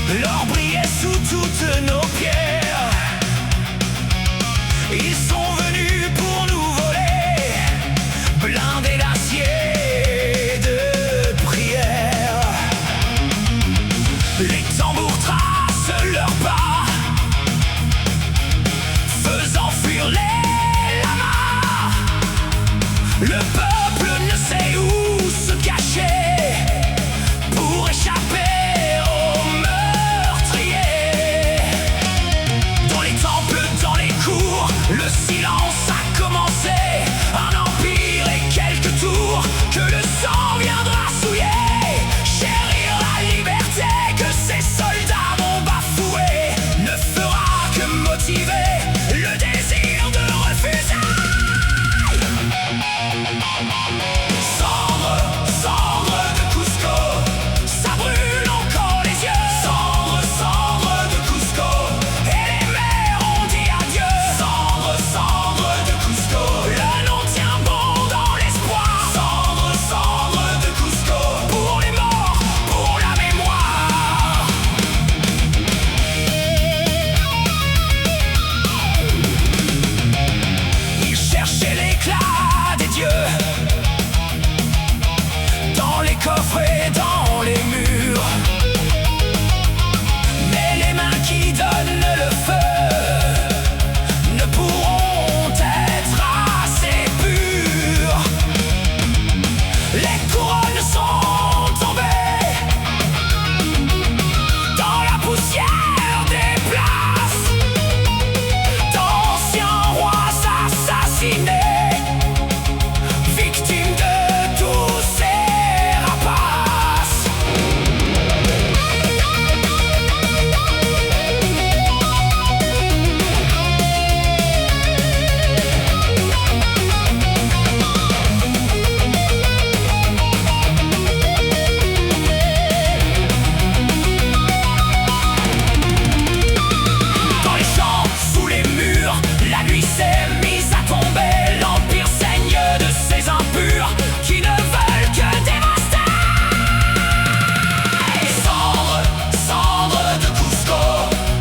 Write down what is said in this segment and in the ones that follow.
L'or brillait sous toutes nos pierres. Ils sont venus pour nous voler, blindés d'acier, de prière. Les tambours tracent leurs pas, faisant fuir les lamas. Le peuple ne sait où se cacher pour échapper aux meurtriers. Dans les temples, dans les cours, le silence a commencé. Un empire et quelques tours que le sang viendra souiller. Chérir la liberté que ces soldats m'ont bafouée ne fera que motiver le désir de refuser. Cendres, cendres de Cusco, ça brûle encore les yeux. Cendres, cendres de Cusco, et les mers ont dit adieu. Cendres, cendres de Cusco, le nom tient bon dans l'espoir. Cendres, cendres de Cusco, pour les morts, pour la mémoire. Ils cherchaient l'éclat des dieux dans les coffres et dans les murs. Mais les mains qui donnent le feu ne pourront être assez pures. Les couronnes sont tombées dans la poussière des places d'anciens rois assassinés, victimes de tous ces rapaces. Dans les champs, sous les murs, la nuit s'est mise à tomber. L'empire saigne de ces impurs qui ne veulent que dévaster. Cendres, cendres de Cusco,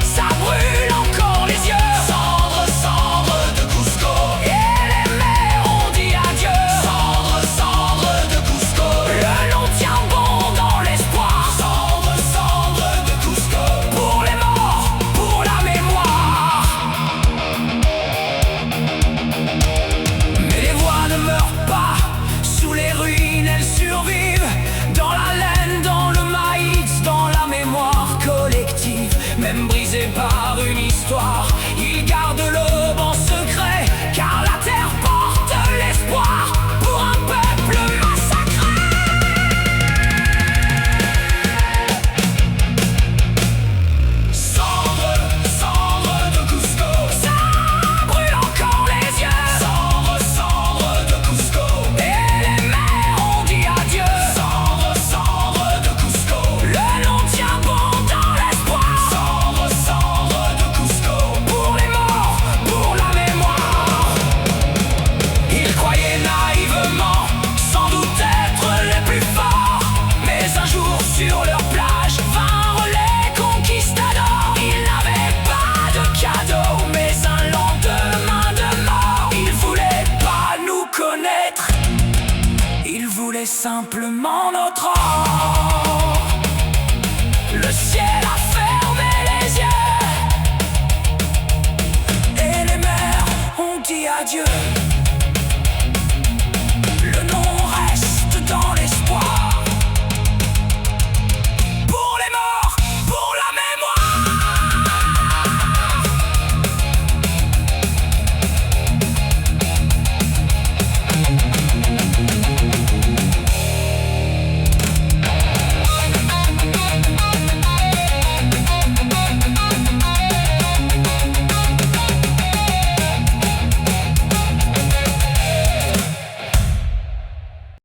ça brûle encore les yeux. Cendres, cendres de Cusco, et les mers ont dit adieu. Cendres, cendres de Cusco, le nom tient bon dans l'espoir. Cendres, cendres de Cusco, pour les morts, pour la mémoire. Mais les voix ne meurent pas, sous les ruines elles survivent. Dans la laine, dans le maïs, dans la mémoire collective. Même brisées